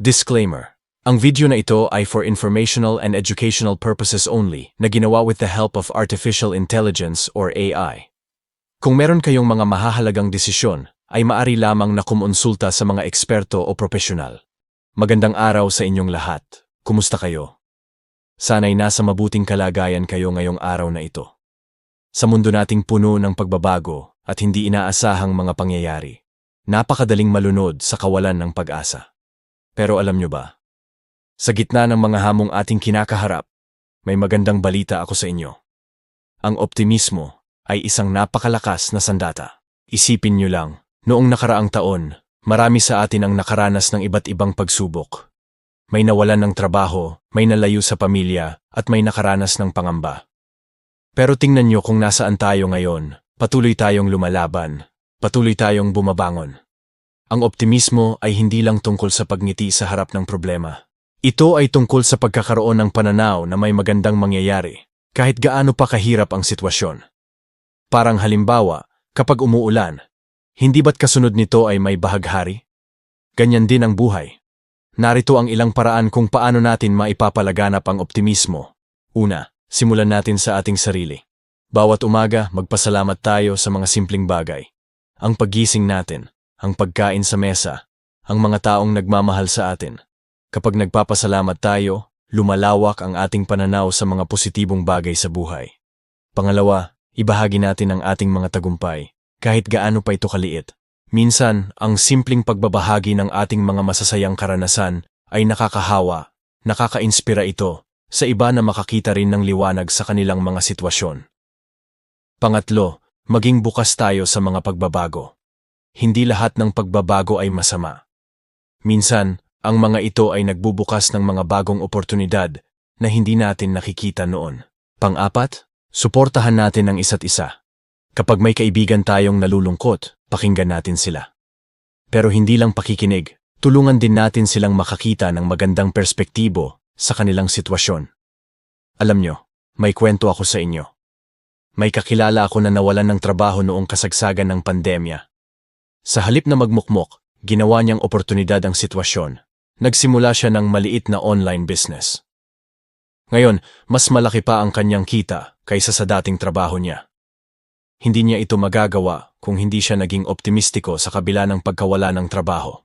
Disclaimer. Ang video na ito ay for informational and educational purposes only na ginawa with the help of artificial intelligence or AI. Kung meron kayong mga mahahalagang desisyon, ay maari lamang na kumonsulta sa mga eksperto o profesional. Magandang araw sa inyong lahat. Kumusta kayo? Sana'y nasa mabuting kalagayan kayo ngayong araw na ito. Sa mundo nating puno ng pagbabago at hindi inaasahang mga pangyayari, napakadaling malunod sa kawalan ng pag-asa. Pero alam nyo ba? Sa gitna ng mga hamong ating kinakaharap, may magandang balita ako sa inyo. Ang optimismo ay isang napakalakas na sandata. Isipin nyo lang, noong nakaraang taon, marami sa atin ang nakaranas ng iba't ibang pagsubok. May nawalan ng trabaho, may nalayo sa pamilya, at may nakaranas ng pangamba. Pero tingnan nyo kung nasaan tayo ngayon, patuloy tayong lumalaban, patuloy tayong bumabangon. Ang optimismo ay hindi lang tungkol sa pagngiti sa harap ng problema. Ito ay tungkol sa pagkakaroon ng pananaw na may magandang mangyayari, kahit gaano pa kahirap ang sitwasyon. Parang halimbawa, kapag umuulan, hindi ba't kasunod nito ay may bahaghari? Ganyan din ang buhay. Narito ang ilang paraan kung paano natin maipapalaganap ang optimismo. Una, simulan natin sa ating sarili. Bawat umaga, magpasalamat tayo sa mga simpleng bagay. Ang paggising natin, ang pagkain sa mesa, ang mga taong nagmamahal sa atin. Kapag nagpapasalamat tayo, lumalawak ang ating pananaw sa mga positibong bagay sa buhay. Pangalawa, ibahagi natin ang ating mga tagumpay, kahit gaano pa ito kaliit. Minsan, ang simpleng pagbabahagi ng ating mga masasayang karanasan ay nakakahawa, nakaka-inspira ito sa iba na makakita rin ng liwanag sa kanilang mga sitwasyon. Pangatlo, maging bukas tayo sa mga pagbabago. Hindi lahat ng pagbabago ay masama. Minsan, ang mga ito ay nagbubukas ng mga bagong oportunidad na hindi natin nakikita noon. Pang-apat, suportahan natin ang isa't isa. Kapag may kaibigan tayong nalulungkot, pakinggan natin sila. Pero hindi lang pakikinig, tulungan din natin silang makakita ng magandang perspektibo sa kanilang sitwasyon. Alam nyo, may kwento ako sa inyo. May kakilala ako na nawalan ng trabaho noong kasagsagan ng pandemya. Sa halip na magmukmok, ginawa niyang oportunidad ang sitwasyon. Nagsimula siya ng maliit na online business. Ngayon, mas malaki pa ang kanyang kita kaysa sa dating trabaho niya. Hindi niya ito magagawa kung hindi siya naging optimistiko sa kabila ng pagkawala ng trabaho.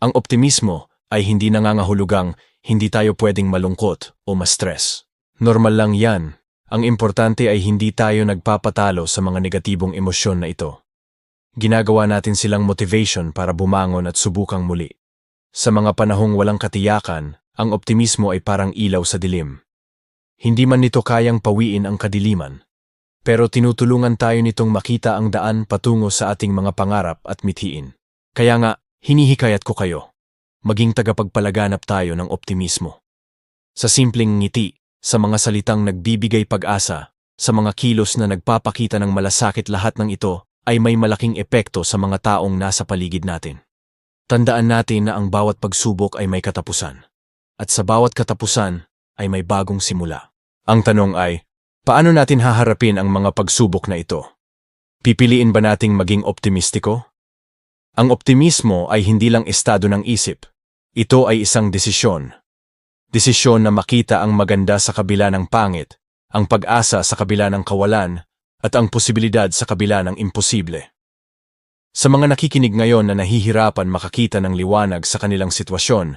Ang optimismo ay hindi nangangahulugang hindi tayo pwedeng malungkot o ma-stress. Normal lang yan. Ang importante ay hindi tayo nagpapatalo sa mga negatibong emosyon na ito. Ginagawa natin silang motivation para bumangon at subukang muli. Sa mga panahong walang katiyakan, ang optimismo ay parang ilaw sa dilim. Hindi man nito kayang pawiin ang kadiliman, pero tinutulungan tayo nitong makita ang daan patungo sa ating mga pangarap at mithiin. Kaya nga, hinihikayat ko kayo. Maging tagapagpalaganap tayo ng optimismo. Sa simpleng ngiti, sa mga salitang nagbibigay pag-asa, sa mga kilos na nagpapakita ng malasakit, lahat ng ito ay may malaking epekto sa mga taong nasa paligid natin. Tandaan natin na ang bawat pagsubok ay may katapusan. At sa bawat katapusan ay may bagong simula. Ang tanong ay, paano natin haharapin ang mga pagsubok na ito? Pipiliin ba nating maging optimistiko? Ang optimismo ay hindi lang estado ng isip. Ito ay isang desisyon. Desisyon na makita ang maganda sa kabila ng pangit, ang pag-asa sa kabila ng kawalan, at ang posibilidad sa kabila ng imposible. Sa mga nakikinig ngayon na nahihirapan makakita ng liwanag sa kanilang sitwasyon,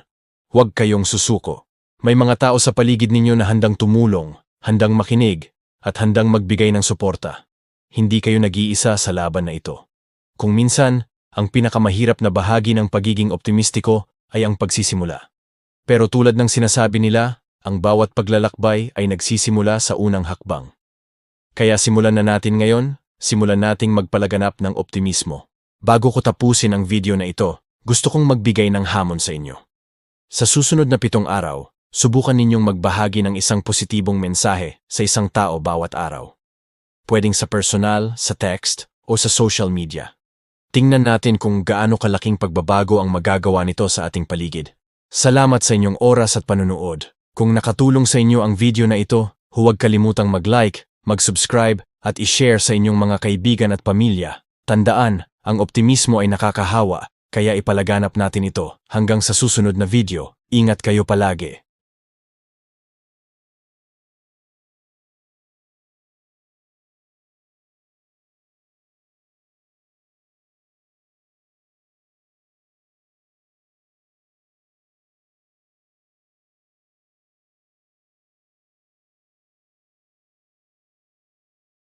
huwag kayong susuko. May mga tao sa paligid ninyo na handang tumulong, handang makinig, at handang magbigay ng suporta. Hindi kayo nag-iisa sa laban na ito. Kung minsan, ang pinakamahirap na bahagi ng pagiging optimistiko ay ang pagsisimula. Pero tulad ng sinasabi nila, ang bawat paglalakbay ay nagsisimula sa unang hakbang. Kaya simulan na natin ngayon, simulan nating magpalaganap ng optimismo. Bago ko tapusin ang video na ito, gusto kong magbigay ng hamon sa inyo. Sa susunod na 7 araw, subukan ninyong magbahagi ng isang positibong mensahe sa isang tao bawat araw. Pwedeng sa personal, sa text, o sa social media. Tingnan natin kung gaano kalaking pagbabago ang magagawa nito sa ating paligid. Salamat sa inyong oras at panunood. Kung nakatulong sa inyo ang video na ito, huwag kalimutang mag-like, mag-subscribe, at i-share sa inyong mga kaibigan at pamilya. Tandaan, ang optimismo ay nakakahawa, kaya ipalaganap natin ito. Hanggang sa susunod na video, ingat kayo palagi.